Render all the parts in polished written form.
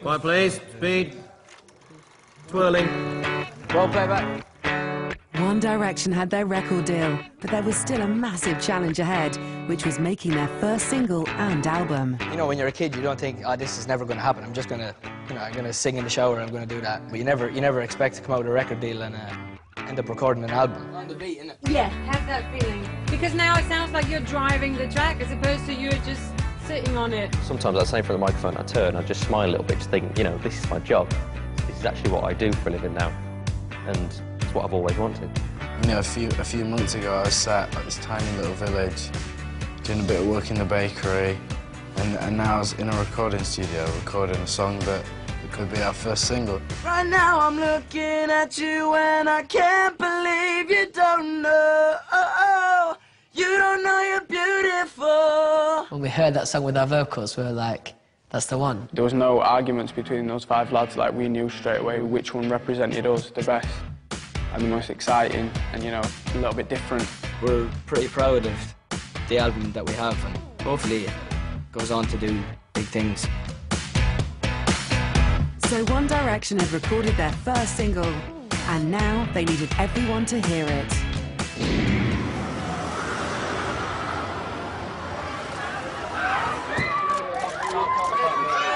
Quiet, please. Speed. Twirling. Roll playback. One Direction had their record deal, but there was still a massive challenge ahead, which was making their first single and album. You know, when you're a kid, you don't think, oh, this is never going to happen. I'm just going to, you know, I'm going to sing in the shower, I'm going to do that. But you never expect to come out with a record deal and end up recording an album. On the beat, innit? Yeah, have that feeling. Because now it sounds like you're driving the track as opposed to you just sitting on it. Sometimes I say for the microphone, I turn, I just smile a little bit, just think, you know, this is my job. This is actually what I do for a living now. And it's what I've always wanted. You know, a few months ago, I was sat at this tiny little village, doing a bit of work in the bakery, and now I was in a recording studio, recording a song that could be our first single. Right now I'm looking at you and I can't believe you don't know. You don't know you're beautiful. When we heard that song with our vocals, we were like, that's the one. There was no arguments between those 5 lads. Like, we knew straight away which one represented us the best and the most exciting and, you know, a little bit different. We're pretty proud of the album that we have, and hopefully it goes on to do big things. So One Direction had recorded their first single, and now they needed everyone to hear it.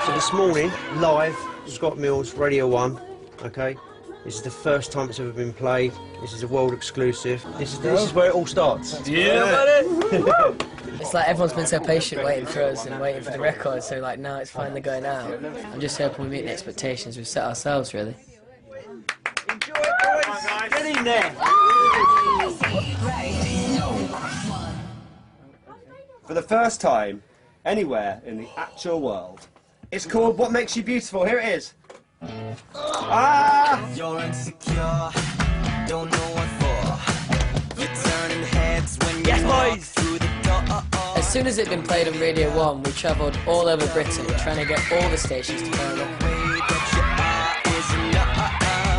So this morning, live, Scott Mills, Radio 1, okay? This is the first time it's ever been played. This is a world exclusive. This is where it all starts. Yeah, buddy! It's like everyone's been so patient waiting for us and waiting for the record, so like now it's finally going out. I'm just hoping we meet the expectations we've set ourselves, really. Enjoy it, boys! Get in there! For the first time, anywhere in the actual world. It's called What Makes You Beautiful. Here it is. Ah! You're insecure, don't know what for. You're turning heads when you walk through the door. As soon as it'd been played on Radio 1, we travelled all over Britain trying to get all the stations to play it.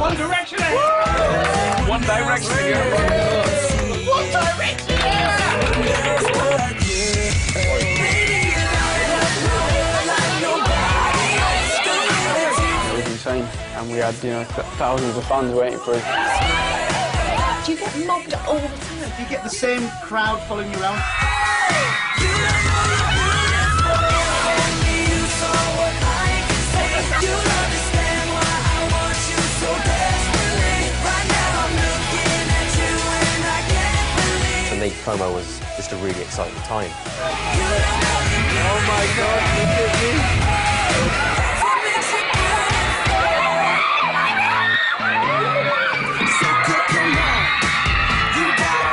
One Direction! One Direction! One Direction! It was insane, and we had, you know, thousands of fans waiting for us. Do you get mobbed all the time? Do you get the same crowd following you around? For me, promo was just a really exciting time. Oh my God, look at me!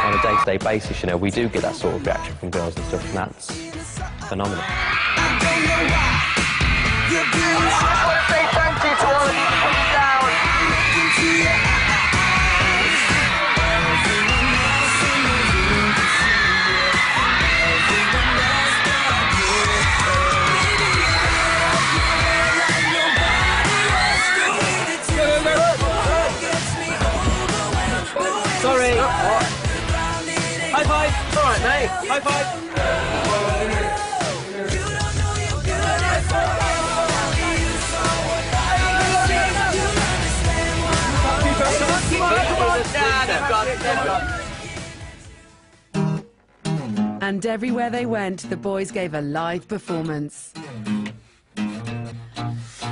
On a day-to-day basis, you know, we do get that sort of reaction from girls and stuff, and that's phenomenal. Sorry! High five! It's all right, mate. High five! And everywhere they went, the boys gave a live performance.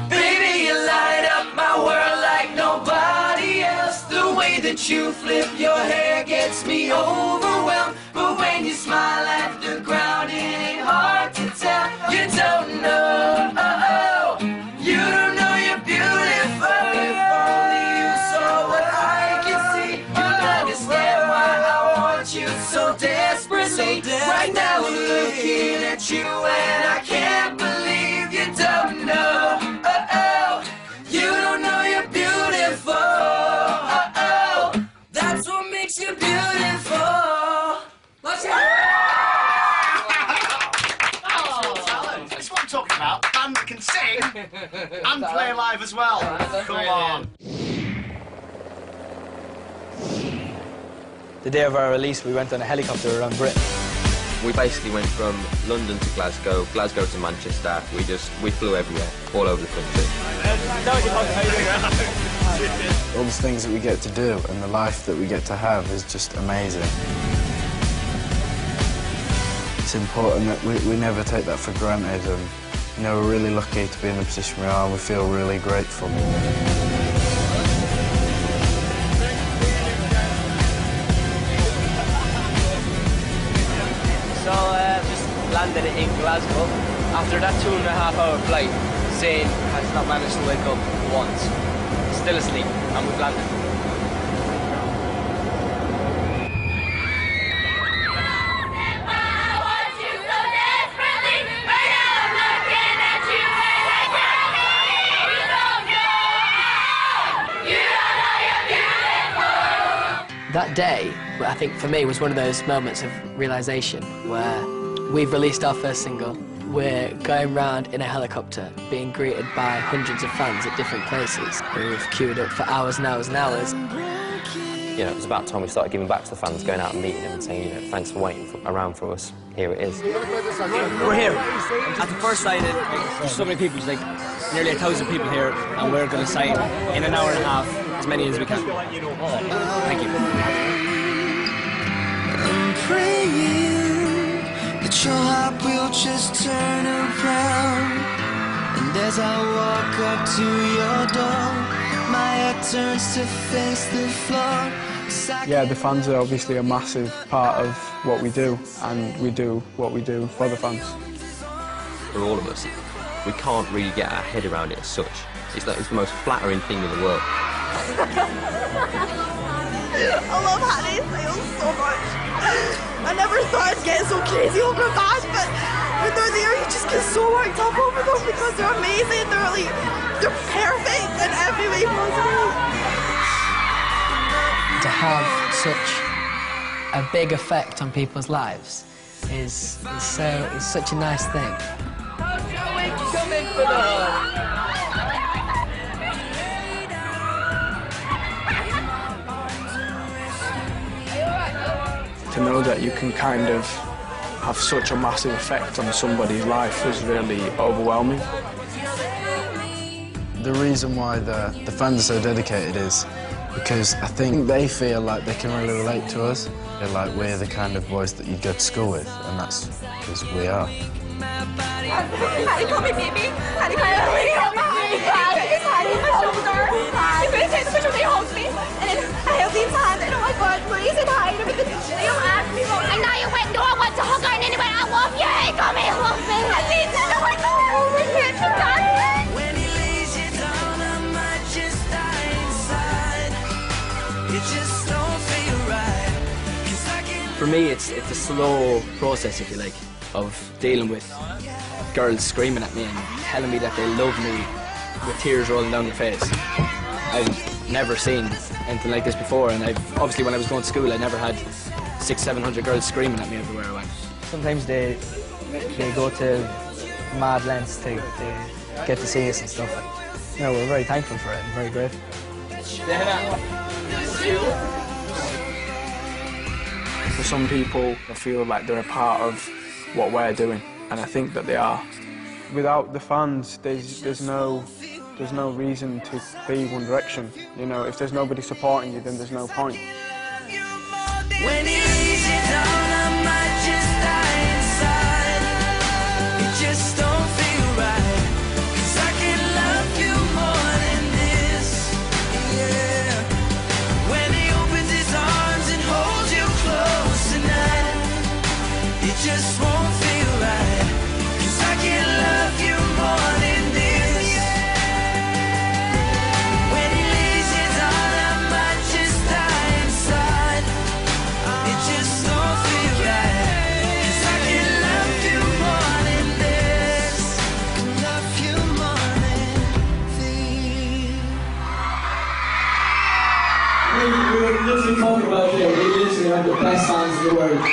Baby, you light up my world like nobody else. The way that you flip your hair gets me overwhelmed. But when you smile at the ground, it ain't hard to tell. You don't know, you don't know you're beautiful. If only you saw what I can see, you'll understand why I want you so desperately. Right now I'm looking at you and I can't believe you don't know. You don't know you're beautiful. That's what makes you beautiful. Let's go. That's what I'm talking about. A band that can sing and play live as well. Come on. The day of our release, we went on a helicopter around Britain. We basically went from London to Glasgow, Glasgow to Manchester. We flew everywhere, all over the country. All the things that we get to do and the life that we get to have is just amazing. It's important that we never take that for granted, and you know, we're really lucky to be in the position we are, and we feel really grateful. So just landed in Glasgow. After that 2.5-hour flight, Zane has not managed to wake up once. Still asleep, and we've landed. That day, I think for me, was one of those moments of realisation where we've released our first single, we're going round in a helicopter, being greeted by hundreds of fans at different places who've queued up for hours and hours and hours. You know, it was about time we started giving back to the fans, going out and meeting them and saying, you know, thanks for waiting around for us. Here it is. We're here at the first signing. There's so many people, there's like nearly 1,000 people here, and we're going to sign in an hour and a half as many as we can. Thank you. I'm praying that your heart will just turn around, and as I walk up to your door, my head turns to face the floor. Yeah, the fans are obviously a massive part of what we do, and we do what we do for the fans. For all of us, we can't really get our head around it as such. It's like it's the most flattering thing in the world. I love Handmaid's Tale so much. I never thought I'd get so crazy over a band, but when they're there, you just get so worked up over them because they're amazing. They're perfect in every way possible. To have such a big effect on people's lives is such a nice thing. Come in for the hug. To know that you can kind of have such a massive effect on somebody's life is really overwhelming. The reason why the fans are so dedicated is because I think they feel like they can really relate to us. They're like we're the kind of boys that you'd go to school with, and that's because we are. Hattie, call me baby. Hattie, call me baby. Because Hattie, my shoulder. He couldn't take the picture, they hold me. And then I held his hand, and oh my God, Marie said hi. And they don't ask me. And now you went, no, I want to hug her, and anyway, I love you. Hey, call me, I love me. I need to know my God, over here, to die. When he lays you down, I might just die inside. It just don't feel right. For me, it's a slow process, if you like, of dealing with girls screaming at me and telling me that they love me with tears rolling down their face. I've never seen anything like this before, and obviously when I was going to school I never had 600-700 girls screaming at me everywhere I went. Sometimes they go to mad lengths to get to see us and stuff. You know, we're very thankful for it and very grateful. For some people, they feel like they're a part of what we're doing, and I think that they are. Without the fans, there's no reason to be One Direction. You know, if there's nobody supporting you, then there's no point. When he lays you down, I might just die inside. It just don't feel right. 'Cause I can love you more than this. Yeah. When he opens his arms and holds you close tonight, it just won't feel right. 'Cause I can love you more than this. When he lays you down, I might just die inside. It just don't feel right. 'Cause I can love you more than this. Can love you more than this. We're literally talking about it. We literally have the best fans in the world.